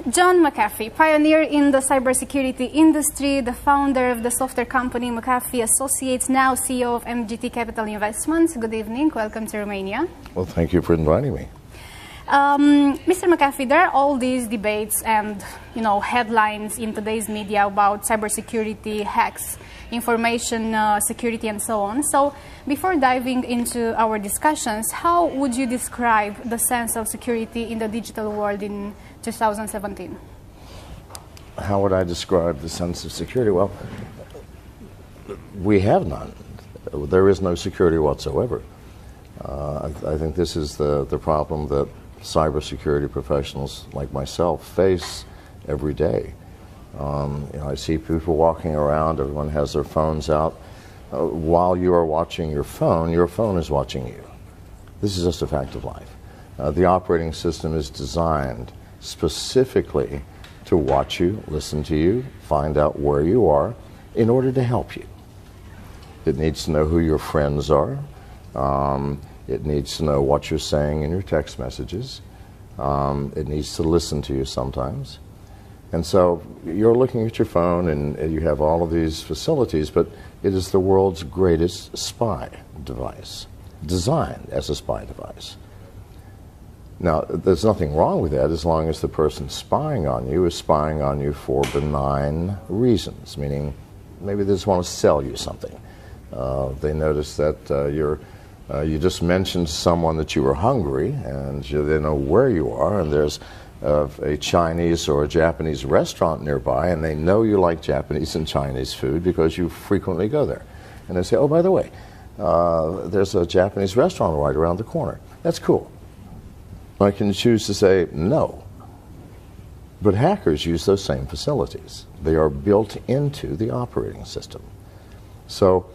John McAfee, pioneer in the cybersecurity industry, the founder of the software company McAfee Associates, now CEO of MGT Capital Investments. Good evening. Welcome to Romania. Well, thank you for inviting me. Mr. McAfee, there are all these debates and headlines in today's media about cybersecurity, hacks, information security, and so on. So, before diving into our discussions, how would you describe the sense of security in the digital world in 2017? How would I describe the sense of security? Well, we have none. There is no security whatsoever. I think this is the problem that cybersecurity professionals like myself face every day. I see people walking around, everyone has their phones out. While you are watching your phone is watching you. This is just a fact of life. The operating system is designed specifically to watch you, listen to you, find out where you are in order to help you. It needs to know who your friends are. It needs to know what you're saying in your text messages. It needs to listen to you sometimes. And so you're looking at your phone and you have all of these facilities, but it is the world's greatest spy device, designed as a spy device. Now, there's nothing wrong with that as long as the person spying on you is spying on you for benign reasons, meaning maybe they just want to sell you something. They notice that you just mentioned to someone that you were hungry and they know where you are, and there's a Chinese or a Japanese restaurant nearby, and they know you like Japanese and Chinese food because you frequently go there. And they say, oh, by the way, there's a Japanese restaurant right around the corner. That's cool. I can choose to say no. But hackers use those same facilities. They are built into the operating system. So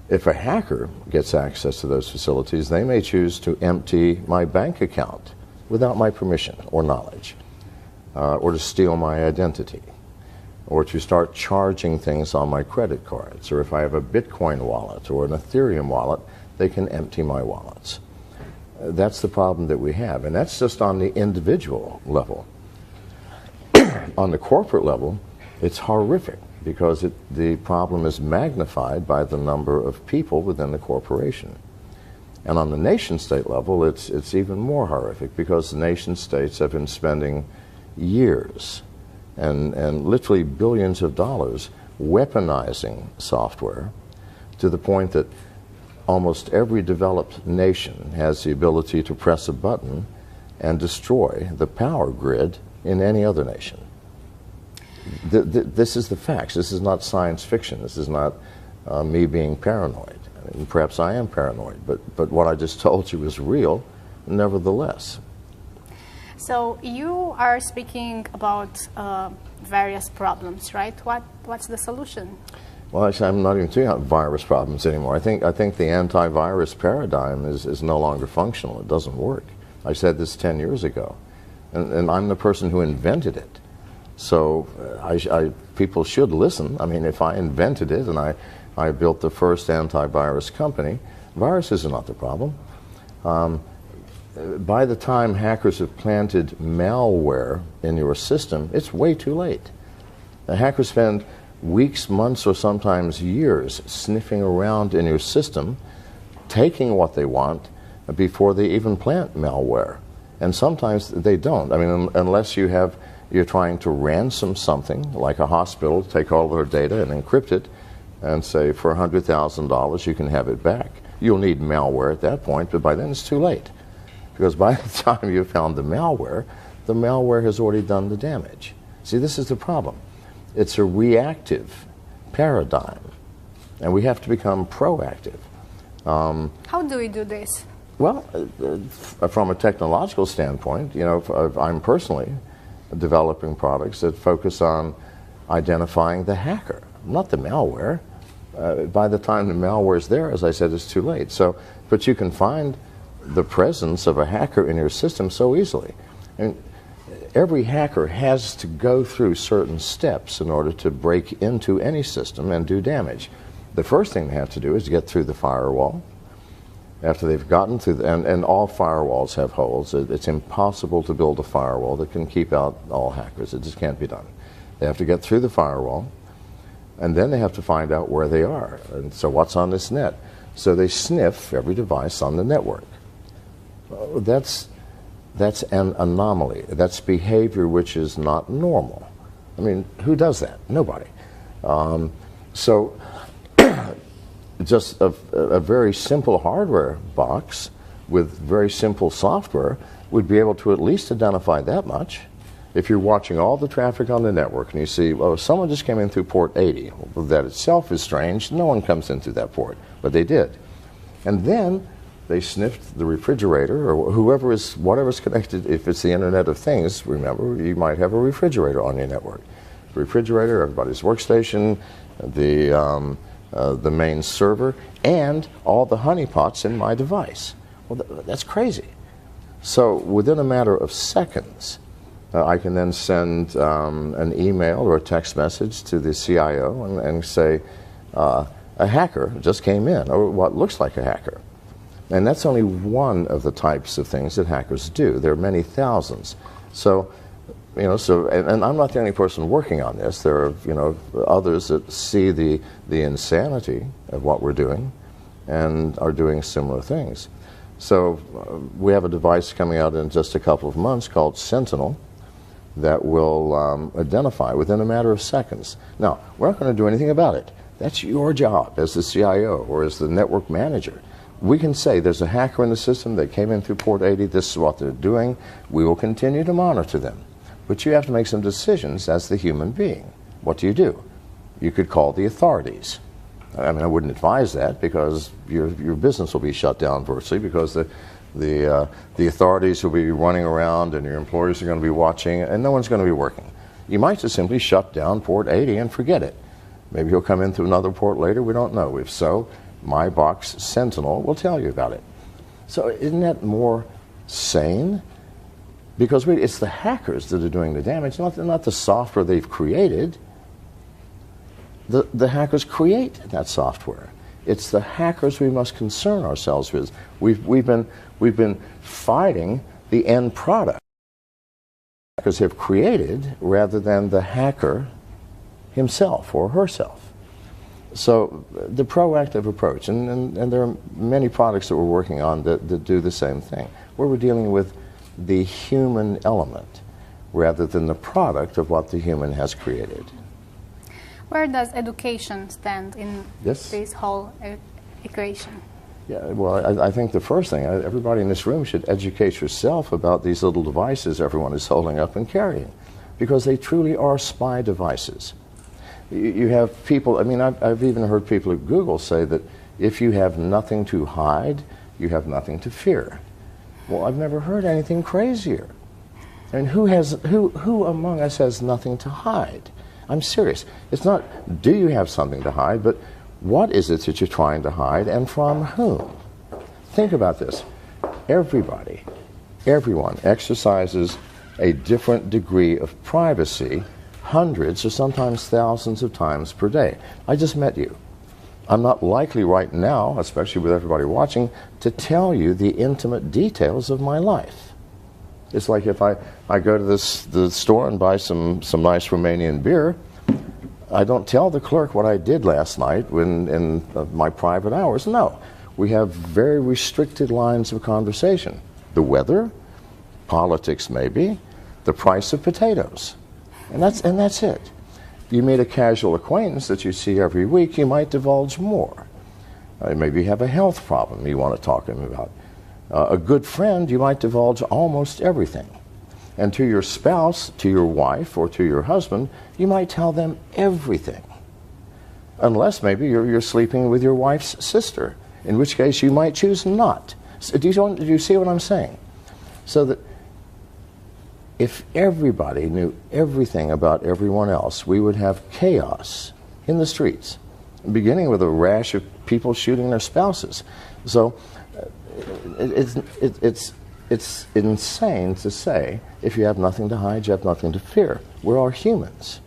if a hacker gets access to those facilities, they may choose to empty my bank account without my permission or knowledge, or to steal my identity, or to start charging things on my credit cards, or if I have a Bitcoin wallet or an Ethereum wallet, they can empty my wallets. That's the problem that we have, and that's just on the individual level. On the corporate level, it's horrific because the problem is magnified by the number of people within the corporation. And on the nation-state level, it's even more horrific because the nation-states have been spending years and literally billions of dollars weaponizing software to the point that almost every developed nation has the ability to press a button and destroy the power grid in any other nation. This is the facts. This is not science fiction. This is not me being paranoid. I mean, perhaps I am paranoid, but what I just told you is real, nevertheless. So you are speaking about various problems, right? What's the solution? Well, actually, I'm not even talking about virus problems anymore. I think the antivirus paradigm is no longer functional. It doesn't work. I said this 10 years ago, and I'm the person who invented it. So people should listen. I mean, if I invented it and I built the first antivirus company, viruses are not the problem. By the time hackers have planted malware in your system, it's way too late. The hackers spend weeks, months, or sometimes years sniffing around in your system, taking what they want before they even plant malware. And sometimes they don't. I mean, unless you're trying to ransom something, like a hospital, take all their data and encrypt it, and say for $100,000 you can have it back. You'll need malware at that point, but by then it's too late. Because by the time you found the malware has already done the damage. See, this is the problem. It's a reactive paradigm, and we have to become proactive. How do we do this? Well, from a technological standpoint, I'm personally developing products that focus on identifying the hacker, not the malware. By the time the malware is there, as I said, it's too late. But you can find the presence of a hacker in your system so easily. And every hacker has to go through certain steps in order to break into any system and do damage. The first thing they have to do is get through the firewall. after they've gotten through, and all firewalls have holes. It's impossible to build a firewall that can keep out all hackers. It just can't be done. They have to get through the firewall, and then they have to find out where they are. And so what's on this net? So they sniff every device on the network. That's an anomaly. That's behavior which is not normal. I mean, who does that? Nobody. So just a very simple hardware box with very simple software would be able to at least identify that much. If you're watching all the traffic on the network and you see, well, someone just came in through port 80, well, that itself is strange. No one comes in through that port, but they did. And then they sniffed the refrigerator or whatever's connected. If it's the Internet of Things, remember, you might have a refrigerator on your network. The refrigerator, everybody's workstation, the main server, and all the honeypots in my device. Well, that's crazy. So within a matter of seconds, I can then send an email or a text message to the CIO and say, a hacker just came in, or what looks like a hacker. And that's only one of the types of things that hackers do. There are many thousands. So, and I'm not the only person working on this. There are, others that see the insanity of what we're doing and are doing similar things. So we have a device coming out in just a couple of months called Sentinel that will identify within a matter of seconds. Now, we're not going to do anything about it. That's your job as the CIO or as the network manager. We can say there's a hacker in the system, they came in through port 80, this is what they're doing. We will continue to monitor them. But you have to make some decisions as the human being. What do? You could call the authorities. I mean, I wouldn't advise that because your business will be shut down virtually because the authorities will be running around and your employees are going to be watching and no one's going to be working. You might just simply shut down port 80 and forget it. Maybe he'll come in through another port later, we don't know. If so, my box Sentinel will tell you about it. So isn't that more sane? Because it's the hackers that are doing the damage, not the software they've created. The hackers create that software. It's the hackers we must concern ourselves with. We've been fighting the end product hackers have created rather than the hacker himself or herself. So the proactive approach, and there are many products that we're working on that do the same thing, where we're dealing with the human element rather than the product of what the human has created. Where does education stand in this whole equation? Yeah, well, I think the first thing, everybody in this room should educate yourself about these little devices everyone is holding up and carrying, because they truly are spy devices. You have people, I mean, I've even heard people at Google say that if you have nothing to hide, you have nothing to fear. Well, I've never heard anything crazier. And who among us has nothing to hide? I'm serious. It's not, do you have something to hide, but what is it that you're trying to hide and from whom? Think about this. Everybody, everyone exercises a different degree of privacy hundreds or sometimes thousands of times per day. I just met you. I'm not likely right now, especially with everybody watching, to tell you the intimate details of my life. It's like if I go to the store and buy some nice Romanian beer, I don't tell the clerk what I did last night in my private hours. No. We have very restricted lines of conversation. The weather, politics maybe, the price of potatoes. And that's it. You meet a casual acquaintance that you see every week, you might divulge more. Maybe you have a health problem you want to talk to them about. A good friend, you might divulge almost everything. And to your spouse, to your wife, or to your husband, you might tell them everything. Unless maybe you're sleeping with your wife's sister, in which case you might choose not. Do you see what I'm saying? So that if everybody knew everything about everyone else, we would have chaos in the streets, beginning with a rash of people shooting their spouses. So it's insane to say if you have nothing to hide, you have nothing to fear. We're all humans.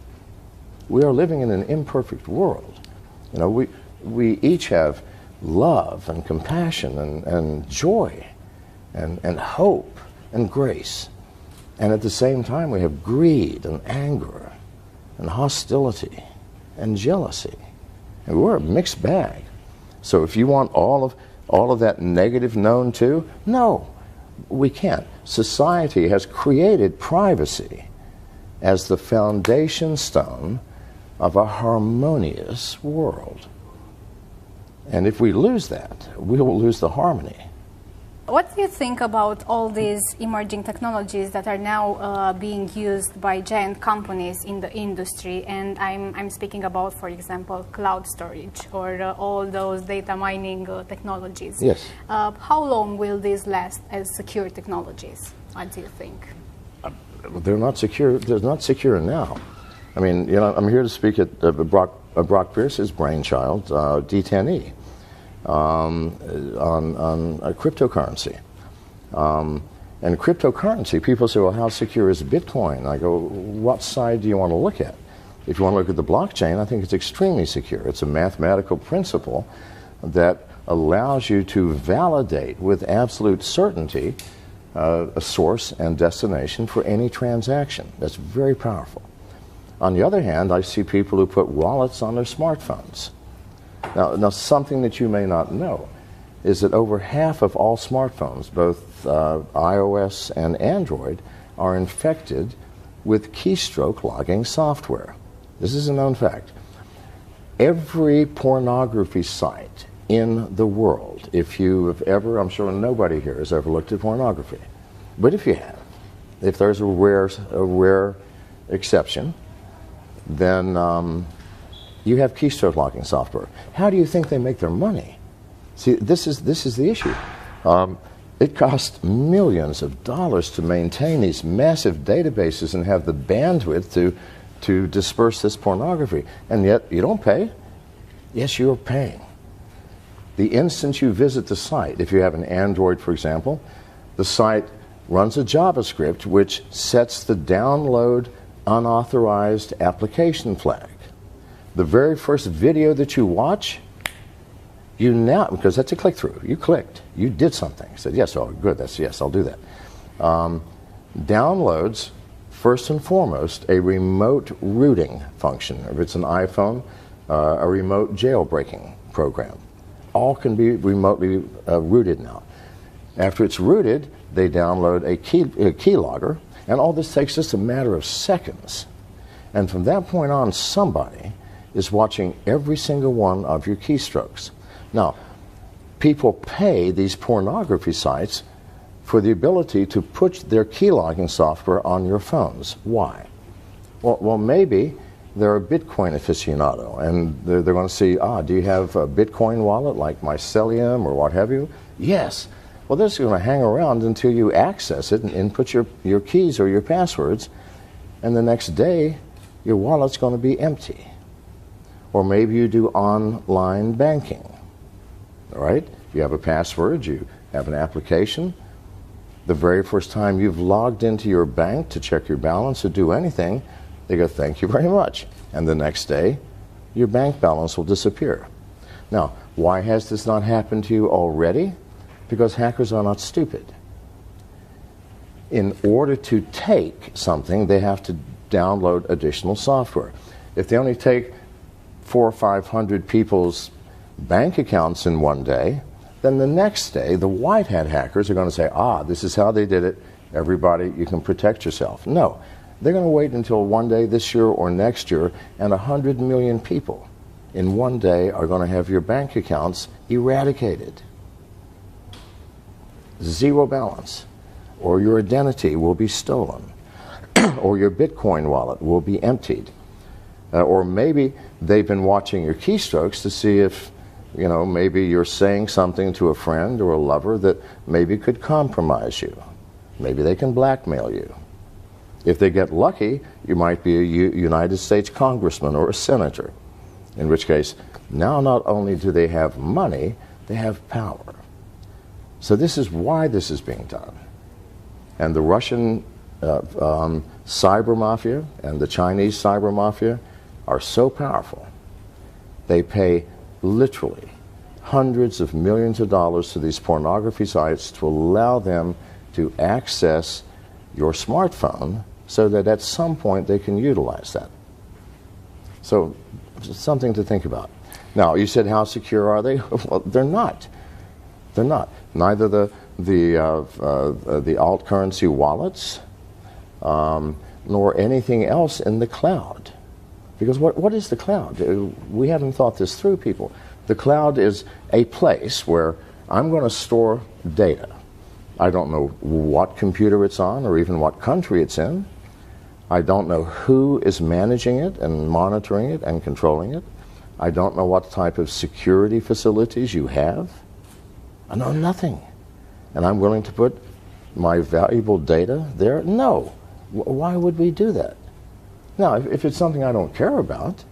We are living in an imperfect world. You know, we each have love and compassion and joy and hope and grace. And at the same time, we have greed and anger and hostility and jealousy. And we're a mixed bag. So if you want all of that negative known too, no, we can't. Society has created privacy as the foundation stone of a harmonious world. And if we lose that, we will lose the harmony. What do you think about all these emerging technologies that are now being used by giant companies in the industry? And I'm speaking about, for example, cloud storage or all those data mining technologies. Yes. How long will these last as secure technologies? What do you think? They're not secure. They're not secure now. I mean, you know, I'm here to speak at Brock Pierce's brainchild, D10E. On cryptocurrency. And cryptocurrency, people say, well, how secure is Bitcoin? I go, what side do you want to look at? If you want to look at the blockchain, I think it's extremely secure. It's a mathematical principle that allows you to validate with absolute certainty a source and destination for any transaction. That's very powerful. On the other hand, I see people who put wallets on their smartphones. Now, something that you may not know is that over half of all smartphones, both iOS and Android, are infected with keystroke logging software. This is a known fact. Every pornography site in the world, if you have ever, I'm sure nobody here has ever looked at pornography, but if you have, if there's a rare exception, then you have keystroke locking software. How do you think they make their money? See, this is the issue. It costs millions of dollars to maintain these massive databases and have the bandwidth to disperse this pornography, and yet you don't pay. Yes, you're paying. The instant you visit the site, if you have an Android, for example, the site runs a JavaScript which sets the download unauthorized application flag. The very first video that you watch, you now, because that's a click-through, you clicked, you did something. You said, yes, oh, good, that's yes, I'll do that. Downloads, first and foremost, a remote rooting function. If it's an iPhone, a remote jailbreaking program. All can be remotely rooted now. After it's rooted, they download a keylogger, and all this takes just a matter of seconds. And from that point on, somebody is watching every single one of your keystrokes. Now, people pay these pornography sites for the ability to put their keylogging software on your phones. Why? Well, maybe they're a Bitcoin aficionado, and they're going to see, do you have a Bitcoin wallet like Mycelium or what have you? Yes. Well, they're just going to hang around until you access it and input your keys or your passwords, and the next day, your wallet's going to be empty. Or maybe you do online banking, all right? You have a password, you have an application. The very first time you've logged into your bank to check your balance or do anything, they go, thank you very much. And the next day, your bank balance will disappear. Now, why has this not happened to you already? Because hackers are not stupid. In order to take something, they have to download additional software. If they only take 400 or 500 people's bank accounts in one day, then the next day the white hat hackers are going to say, this is how they did it, everybody, you can protect yourself. No, they're going to wait until one day this year or next year, and 100 million people in one day are going to have your bank accounts eradicated. Zero balance. Or your identity will be stolen. Or your Bitcoin wallet will be emptied. Or maybe they've been watching your keystrokes to see if, you know, maybe you're saying something to a friend or a lover that maybe could compromise you. Maybe they can blackmail you. If they get lucky, you might be a United States congressman or a senator, in which case, now not only do they have money, they have power. So this is why this is being done. And the Russian cyber mafia and the Chinese cyber mafia are so powerful. They pay literally hundreds of millions of dollars to these pornography sites to allow them to access your smartphone so that at some point they can utilize that. So, something to think about. Now, you said, how secure are they? Well, they're not. They're not. Neither the alt currency wallets nor anything else in the cloud. Because what is the cloud? We haven't thought this through, people. The cloud is a place where I'm going to store data. I don't know what computer it's on or even what country it's in. I don't know who is managing it and monitoring it and controlling it. I don't know what type of security facilities you have. I know nothing. And I'm willing to put my valuable data there? No. Why would we do that? Now, if it's something I don't care about,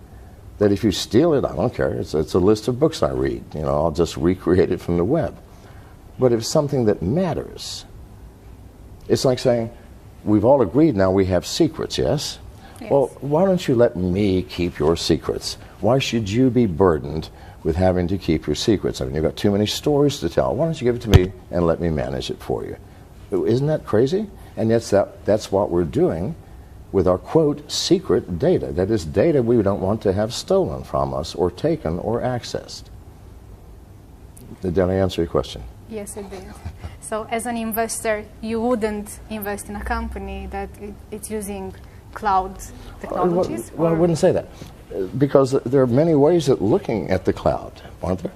that if you steal it, I don't care. It's a list of books I read. You know, I'll just recreate it from the web. But if it's something that matters, it's like saying, we've all agreed now we have secrets, yes? Yes. Well, why don't you let me keep your secrets? Why should you be burdened with having to keep your secrets? I mean, you've got too many stories to tell. Why don't you give it to me and let me manage it for you? Isn't that crazy? And yet that's what we're doing with our, quote, secret data. That is data we don't want to have stolen from us or taken or accessed. Did I answer your question? Yes, it did. So as an investor, you wouldn't invest in a company that it's using cloud technologies? Well, I wouldn't say that. Because there are many ways of looking at the cloud, aren't there?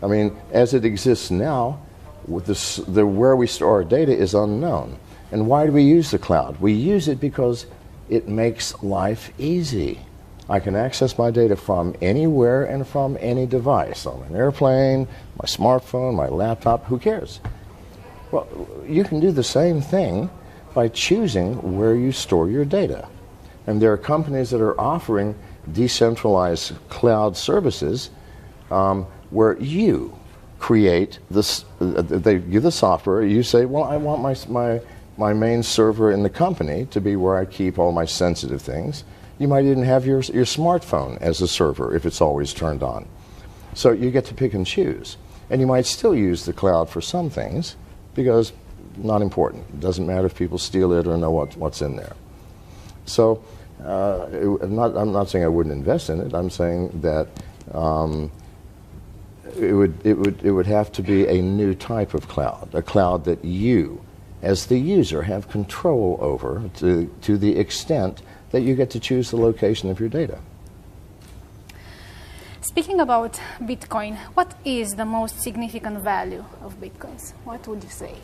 I mean, as it exists now, with where we store our data is unknown. And why do we use the cloud? We use it because it makes life easy. I can access my data from anywhere and from any device, on an airplane, my smartphone, my laptop, who cares? Well, you can do the same thing by choosing where you store your data. And there are companies that are offering decentralized cloud services where you create this, they give the software, you say, well, I want my main server in the company to be where I keep all my sensitive things. You might even have your smartphone as a server if it's always turned on. So you get to pick and choose. And you might still use the cloud for some things because not important. It doesn't matter if people steal it or know what's in there. So I'm not saying I wouldn't invest in it. I'm saying that it would have to be a new type of cloud, a cloud that you, as the user, have control over to the extent that you get to choose the location of your data. Speaking about Bitcoin, what is the most significant value of Bitcoins? What would you say?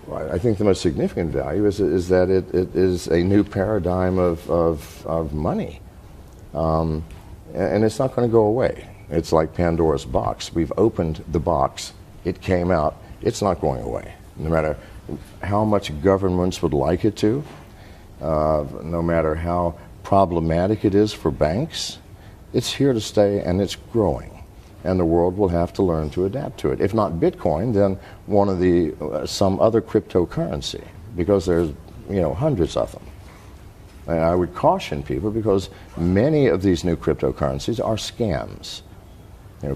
Well, I think the most significant value is that it is a new paradigm of money. And it's not going to go away. It's like Pandora's box. We've opened the box. It came out. It's not going away. No matter how much governments would like it to, no matter how problematic it is for banks, it's here to stay and it's growing. And the world will have to learn to adapt to it. If not Bitcoin, then one of some other cryptocurrency, because there's hundreds of them. And I would caution people because many of these new cryptocurrencies are scams.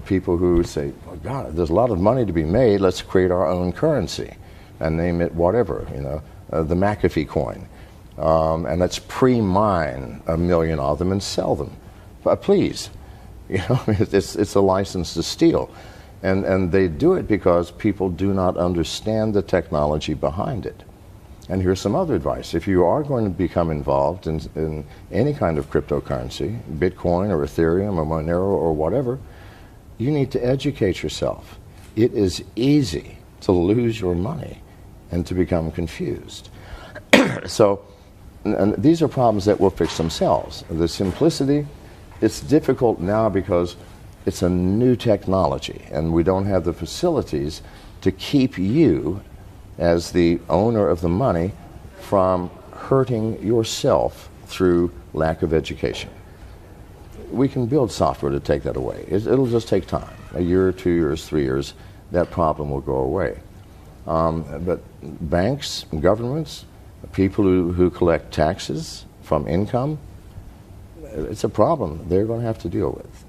People who say, oh, God, there's a lot of money to be made, let's create our own currency and name it whatever, the MCAFEE coin. And let's pre-mine 1 million of them and sell them. But please, it's a license to steal. And they do it because people do not understand the technology behind it. And here's some other advice. If you are going to become involved in any kind of cryptocurrency, Bitcoin or Ethereum or Monero or whatever, you need to educate yourself. It is easy to lose your money and to become confused. So, and these are problems that will fix themselves. The simplicity, it's difficult now because it's a new technology and we don't have the facilities to keep you as the owner of the money from hurting yourself through lack of education. We can build software to take that away. It'll just take time. A year, 2 years, 3 years, that problem will go away. But banks, governments, people who collect taxes from income, it's a problem they're going to have to deal with.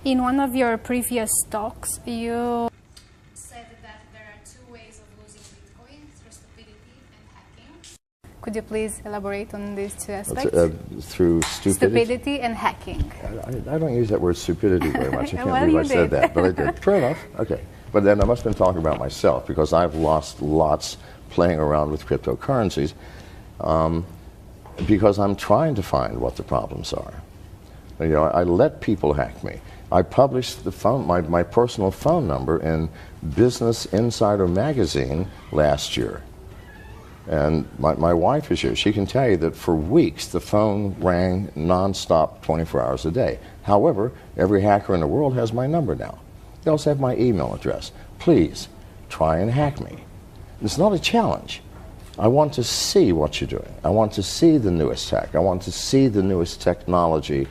In one of your previous talks, you said that there are two ways of losing Bitcoin, through stupidity and hacking. Could you please elaborate on these two aspects? Through stupidity? Stupidity and hacking. I don't use that word stupidity very much. I can't Well, believe I you said did. that, but I did. Fair enough. Okay. But then I must have been talking about myself, because I've lost lots playing around with cryptocurrencies, because I'm trying to find what the problems are. You know, I let people hack me. I published the phone, my personal phone number in Business Insider magazine last year. And my wife is here. She can tell you that for weeks the phone rang nonstop 24 hours a day. However, every hacker in the world has my number now. They also have my email address. Please, try and hack me. It's not a challenge. I want to see what you're doing. I want to see the newest tech. I want to see the newest technology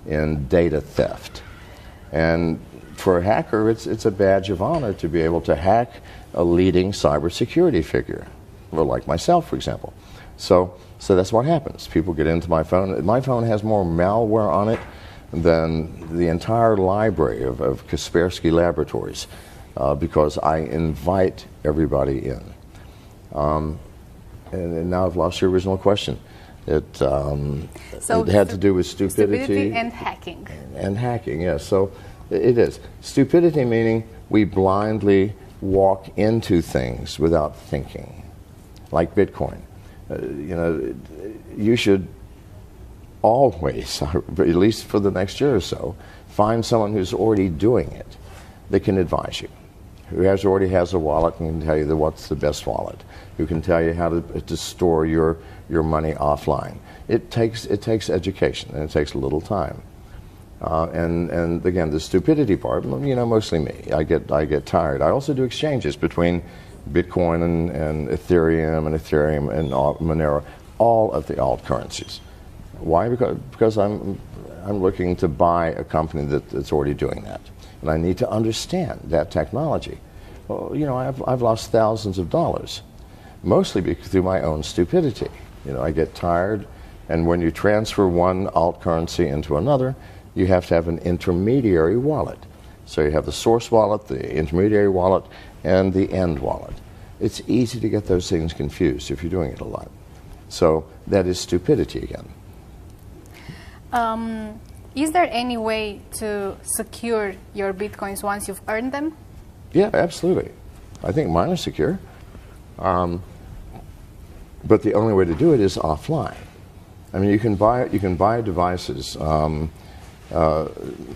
in data theft. And for a hacker, it's a badge of honor to be able to hack a leading cybersecurity figure, well, like myself, for example. So that's what happens. People get into my phone. My phone has more malware on it than the entire library of Kaspersky Laboratories, because I invite everybody in. And now I've lost your original question. It had to do with stupidity and hacking. And hacking, yes. So it is. Stupidity meaning we blindly walk into things without thinking, like Bitcoin. You know, you should always, at least for the next year or so, find someone who's already doing it that can advise you, who already has a wallet and can tell you what's the best wallet, who can tell you how to store your money offline. It takes education, and it takes a little time. And again, the stupidity part, you know, mostly me. I get tired. I also do exchanges between Bitcoin and Ethereum and Monero, all of the alt currencies. Why? Because I'm looking to buy a company that's already doing that, and I need to understand that technology. Well, you know, I've lost thousands of dollars, mostly through my own stupidity. You know, I get tired, and when you transfer one alt currency into another, you have to have an intermediary wallet. So you have the source wallet, the intermediary wallet, and the end wallet. It's easy to get those things confused if you're doing it a lot. So that is stupidity again. Is there any way to secure your Bitcoins once you've earned them? Yeah, absolutely. I think mine are secure. But the only way to do it is offline. I mean, you can buy devices.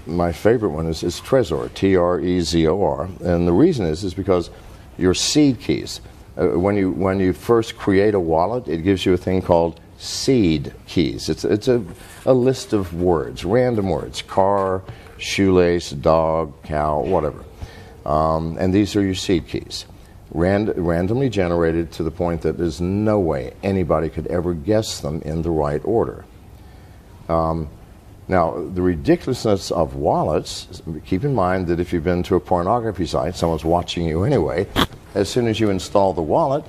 My favorite one is Trezor, T-R-E-Z-O-R, and the reason is because your seed keys. When you first create a wallet, it gives you a thing called seed keys. It's a list of words, random words: car, shoelace, dog, cow, whatever. And these are your seed keys, randomly generated to the point that there's no way anybody could ever guess them in the right order. Now, the ridiculousness of wallets, keep in mind that if you've been to a pornography site, someone's watching you anyway. As soon as you install the wallet,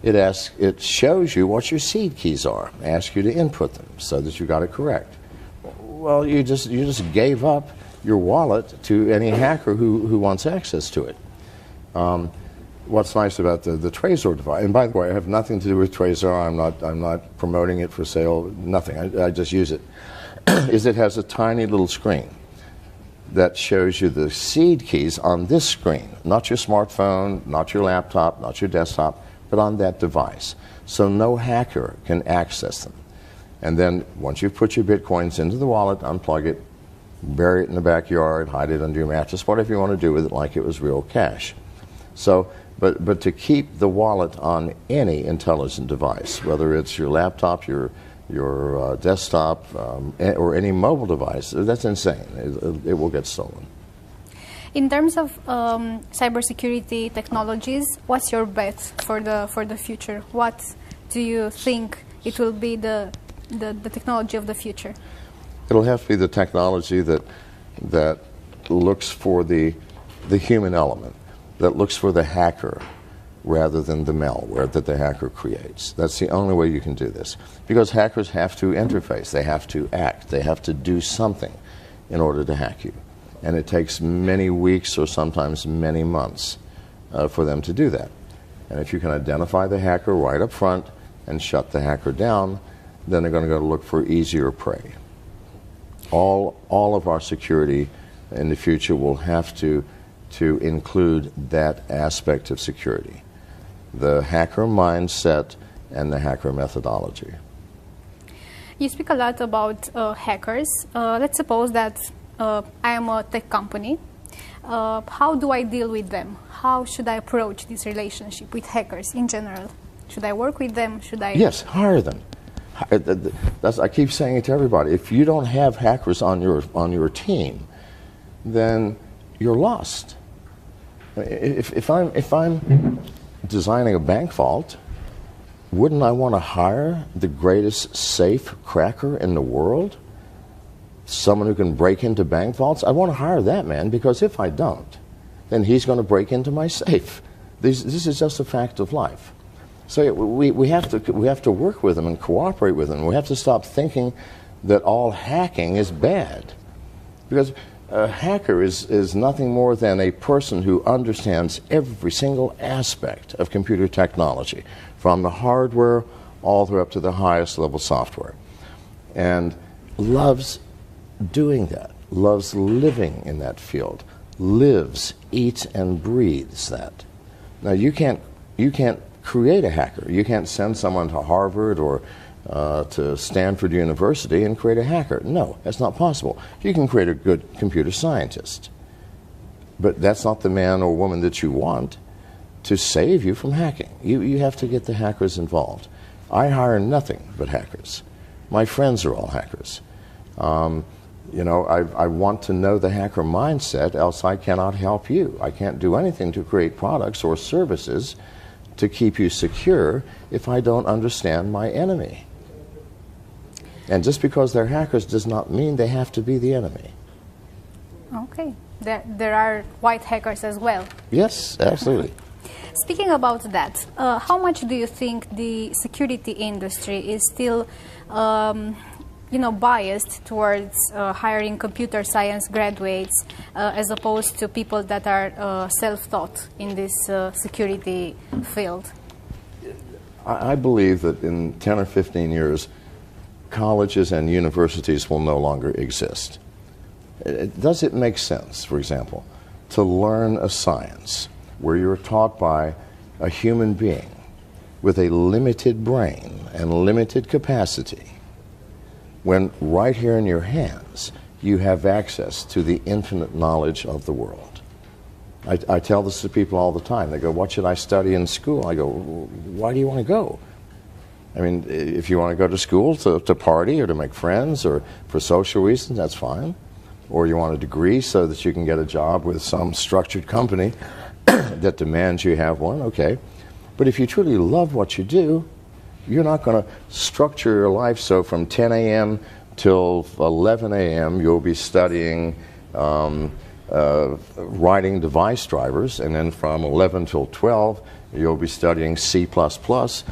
it shows you what your seed keys are, asks you to input them so that you got it correct. Well, you just gave up your wallet to any hacker who wants access to it. What's nice about the Trezor device, and by the way, I have nothing to do with Trezor. I'm not promoting it for sale. Nothing. I just use it. Is it has a tiny little screen that shows you the seed keys on this screen, not your smartphone, not your laptop, not your desktop, but on that device. So no hacker can access them. And then once you've put your Bitcoins into the wallet, unplug it, bury it in the backyard, hide it under your mattress, whatever you want to do with it, like it was real cash. So, but to keep the wallet on any intelligent device, whether it's your laptop, your desktop, or any mobile device, that's insane. It will get stolen. In terms of cybersecurity technologies, what's your bet for the future? What do you think it will be the technology of the future? It'll have to be the technology that looks for the human element, that looks for the hacker rather than the malware that the hacker creates. That's the only way you can do this. Because hackers have to interface, they have to act, they have to do something in order to hack you. And it takes many weeks or sometimes many months for them to do that. And if you can identify the hacker right up front and shut the hacker down, then they're going to go look for easier prey. All of our security in the future will have to include that aspect of security, the hacker mindset and the hacker methodology. You speak a lot about hackers. Let's suppose that I am a tech company. How do I deal with them? How should I approach this relationship with hackers in general? Should I work with them? Should I? Yes, hire them. I keep saying it to everybody. If you don't have hackers on your team, then you're lost. If I'm designing a bank vault, wouldn't I want to hire the greatest safe cracker in the world? Someone who can break into bank vaults? I want to hire that man, because if I don't, then he's going to break into my safe. This is just a fact of life. So we have to work with them and cooperate with them. We have to stop thinking that all hacking is bad, because a hacker is nothing more than a person who understands every single aspect of computer technology, from the hardware all the way up to the highest level software, and loves doing that, loves living in that field, lives, eats, and breathes that. Now you can't create a hacker. You can't send someone to Harvard or to Stanford University and create a hacker. No, that's not possible. You can create a good computer scientist, but that's not the man or woman that you want to save you from hacking. You have to get the hackers involved. I hire nothing but hackers. My friends are all hackers. You know, I want to know the hacker mindset, else I cannot help you. I can't do anything to create products or services to keep you secure if I don't understand my enemy. And just because they're hackers does not mean they have to be the enemy. Okay. There are white hackers as well. Yes, absolutely. Speaking about that, how much do you think the security industry is still biased towards hiring computer science graduates as opposed to people that are self-taught in this security field? I believe that in 10 or 15 years, colleges and universities will no longer exist. Does it make sense, for example, to learn a science where you're taught by a human being with a limited brain and limited capacity, when right here in your hands you have access to the infinite knowledge of the world? I tell this to people all the time. They go, what should I study in school? I go, why do you want to go? I mean, if you want to go to school to party or to make friends or for social reasons, that's fine. Or you want a degree so that you can get a job with some structured company that demands you have one, okay. But if you truly love what you do, you're not going to structure your life so from 10 a.m. till 11 a.m. you'll be studying writing device drivers, and then from 11 till 12 you'll be studying C++.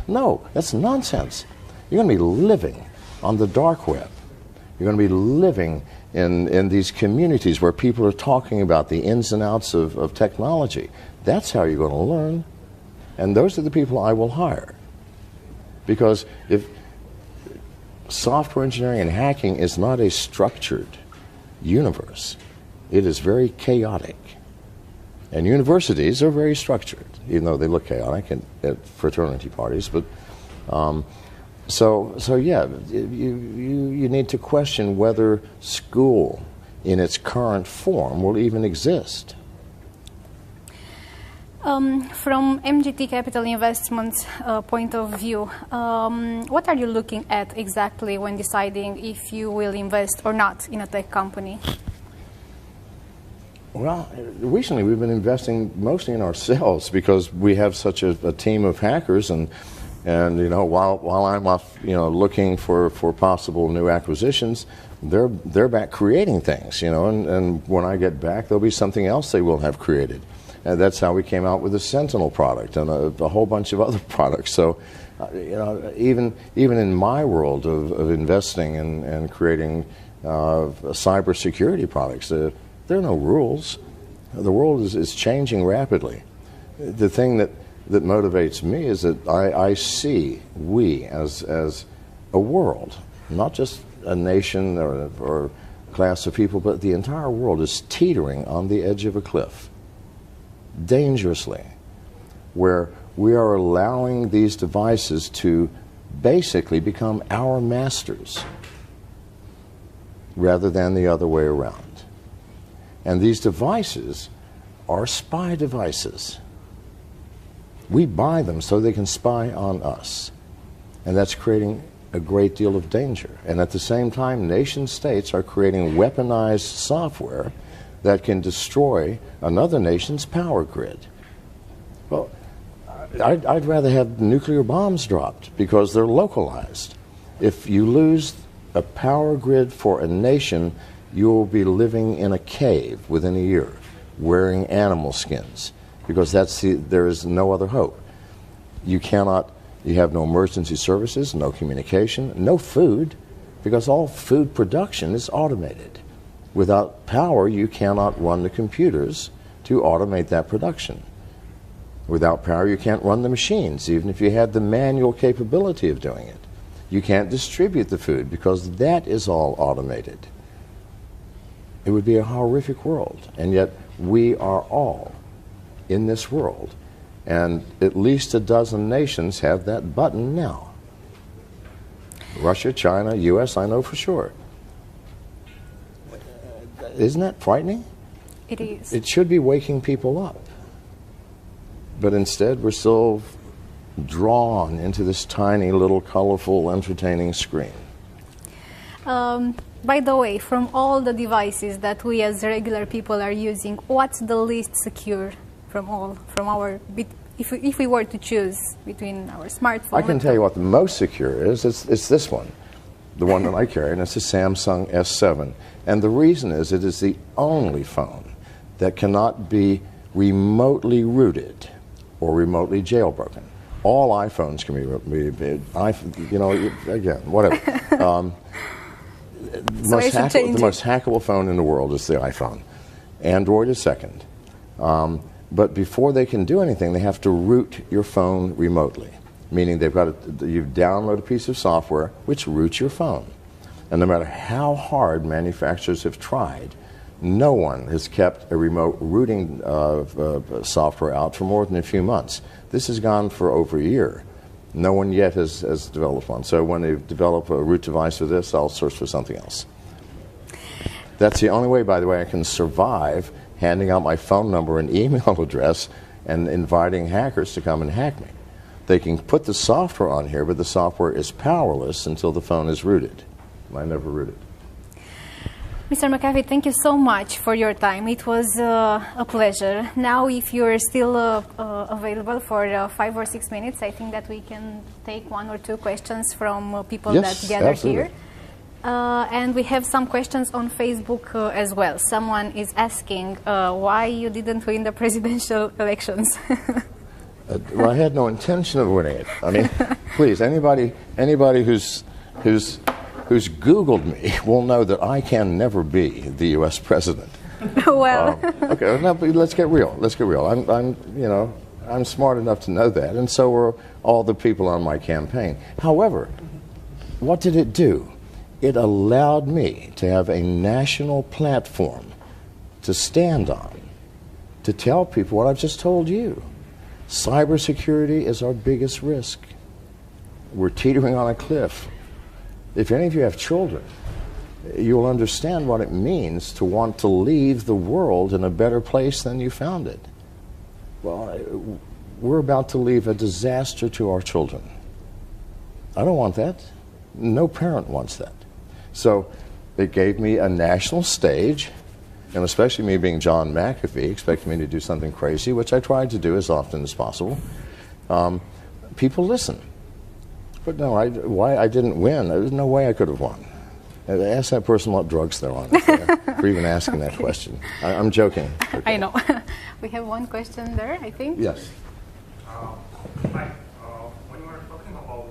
No, that's nonsense. You're going to be living on the dark web. You're going to be living in these communities where people are talking about the ins and outs of technology. That's how you're going to learn. And those are the people I will hire. Because if software engineering and hacking is not a structured universe, it is very chaotic. And universities are very structured, even though they look chaotic at fraternity parties. But so yeah, you need to question whether school in its current form will even exist. From MGT Capital Investments point of view, what are you looking at exactly when deciding if you will invest or not in a tech company? Well, recently we've been investing mostly in ourselves because we have such a team of hackers, and you know, while I'm off, you know, looking for possible new acquisitions, they're back creating things, you know, and when I get back, there'll be something else they will have created. And that's how we came out with the Sentinel product and a whole bunch of other products. So, you know, even in my world of investing and creating cybersecurity products, There are no rules. The world is changing rapidly. The thing that motivates me is that I see we as a world, not just a nation or class of people, but the entire world is teetering on the edge of a cliff, dangerously, where we are allowing these devices to basically become our masters rather than the other way around. And these devices are spy devices. We buy them so they can spy on us. And that's creating a great deal of danger. And at the same time, nation states are creating weaponized software that can destroy another nation's power grid. Well, I'd rather have nuclear bombs dropped because they're localized. If you lose a power grid for a nation, you will be living in a cave within a year, wearing animal skins, because there is no other hope. You have no emergency services, no communication, no food, because all food production is automated. Without power, you cannot run the computers to automate that production. Without power, you can't run the machines, even if you had the manual capability of doing it. You can't distribute the food because that is all automated. It would be a horrific world, and yet we are all in this world, and at least a dozen nations have that button now. Russia, China, US, I know for sure. Isn't that frightening? It is. It should be waking people up. But instead, we're still drawn into this tiny little colorful entertaining screen. By the way, from all the devices that we as regular people are using, what's the least secure from all? If we were to choose between our smartphone. I can tell you what the most secure is. It's this one, the one that I carry, and it's a Samsung S7. And the reason is it is the only phone that cannot be remotely rooted or remotely jailbroken. All iPhones can be again, whatever. The most hackable phone in the world is the iPhone. Android is second. But before they can do anything, they have to root your phone remotely, meaning you download a piece of software which roots your phone. And no matter how hard manufacturers have tried, no one has kept a remote rooting software out for more than a few months. This has gone for over a year. No one yet has developed one. So when they develop a root device for this, I'll search for something else. That's the only way, by the way, I can survive handing out my phone number and email address and inviting hackers to come and hack me. They can put the software on here, but the software is powerless until the phone is rooted. I never root it. Mr. McAfee, thank you so much for your time. It was a pleasure. Now, if you're still available for 5 or 6 minutes, I think that we can take 1 or 2 questions from people that gather here. And we have some questions on Facebook as well. Someone is asking why you didn't win the presidential elections. Well, I had no intention of winning it. I mean, please, anybody who's Googled me will know that I can never be the U.S. president. Well, okay, now, but let's get real. Let's get real. I'm smart enough to know that, and so were all the people on my campaign. However, what did it do? It allowed me to have a national platform to stand on, to tell people what I've just told you. Cybersecurity is our biggest risk. We're teetering on a cliff. If any of you have children, you'll understand what it means to want to leave the world in a better place than you found it. Well, we're about to leave a disaster to our children. I don't want that. No parent wants that. So it gave me a national stage, and especially me being John McAfee, expecting me to do something crazy, which I tried to do as often as possible. People listen. But no, why I didn't win, there's no way I could have won. Ask that person what drugs they're on for even asking that question. I'm joking. Okay. I know. We have one question there, I think. Yes. Hi. When you were talking about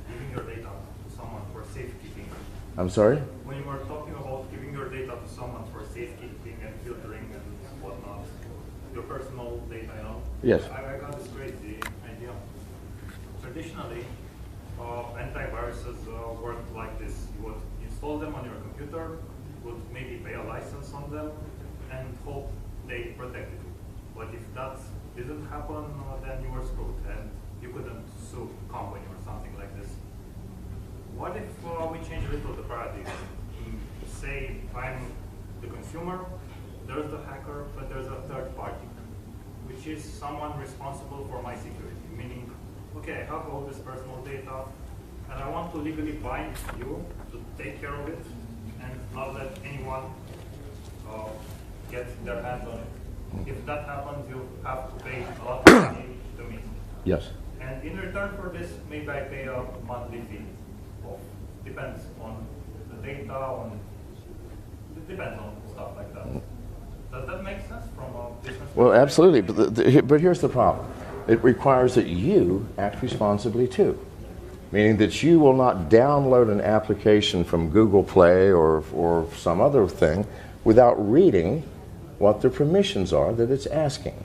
giving your data to someone for safekeeping. I'm sorry? When you were talking about giving your data to someone for safekeeping and personal data, you know? Yes. I got this crazy idea. Traditionally, antiviruses work like this. You would install them on your computer, would maybe pay a license on them, and hope they protect you. But if that didn't happen, then you were screwed, and you couldn't sue a company or something like this. What if we change a little the paradigm? Say I'm the consumer, there's the hacker, but there's a third party, which is someone responsible for my security. Meaning, okay, I have all this personal data, and I want to legally bind you to take care of it and not let anyone get their hands on it. If that happens, you have to pay a lot of money to me. Yes. And in return for this, maybe I pay a monthly fee. Depends on the data, it depends on stuff like that. Does that make sense from a business? Well, absolutely, but here's the problem. It requires that you act responsibly too, meaning that you will not download an application from Google Play or some other thing without reading what the permissions are that it's asking,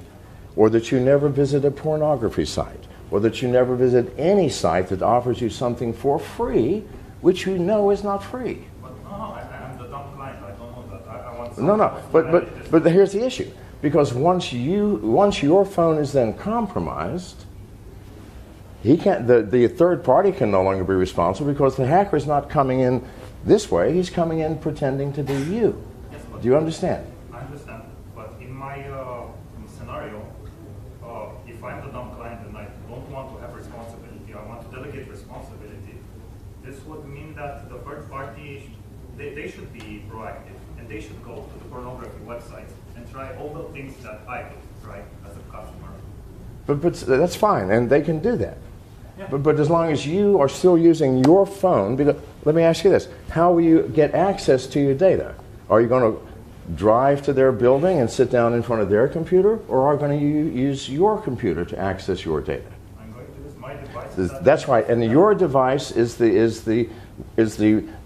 or that you never visit a pornography site, or that you never visit any site that offers you something for free, which you know is not free. But no, I'm the dumb client. I don't know that. I want No, but here's the issue. Because once your phone is then compromised, he can't. The third party can no longer be responsible because the hacker is not coming in this way. He's coming in pretending to be you. Yes, Do you understand? I understand. But in my scenario, if I'm the dumb client and I don't want to have responsibility, I want to delegate responsibility. This would mean that the third party, they should be proactive, and they should go to the pornography websites and try all the things that I could try as a customer. But that's fine, and they can do that. Yeah. But as long as you are still using your phone, because, let me ask you this, how will you get access to your data? Are you going to drive to their building and sit down in front of their computer, or are you going to use your computer to access your data? I'm going to use my device. That's right, and your device is the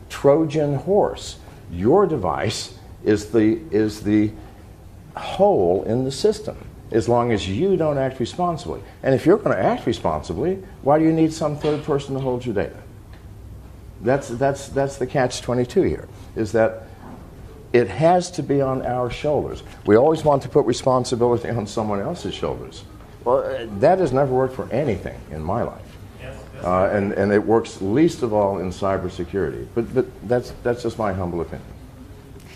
Trojan horse. Your device is the hole in the system, as long as you don't act responsibly. And if you're going to act responsibly, why do you need some third person to hold your data? That's the catch-22 here, is that it has to be on our shoulders. We always want to put responsibility on someone else's shoulders. Well, that has never worked for anything in my life. Yes. And it works least of all in cybersecurity. But that's just my humble opinion.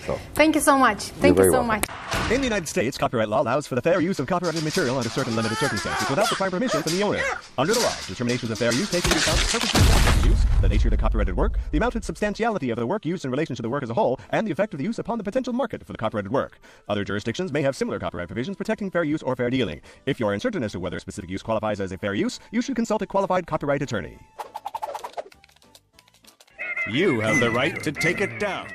So, Thank you so much. Thank you so much. In the United States, copyright law allows for the fair use of copyrighted material under certain limited circumstances without requiring permission from the owner. Under the law, determinations of fair use take into account the purpose of the use, the nature of the copyrighted work, the amount and substantiality of the work used in relation to the work as a whole, and the effect of the use upon the potential market for the copyrighted work. Other jurisdictions may have similar copyright provisions protecting fair use or fair dealing. If you are uncertain as to whether a specific use qualifies as a fair use, you should consult a qualified copyright attorney. You have the right to take it down.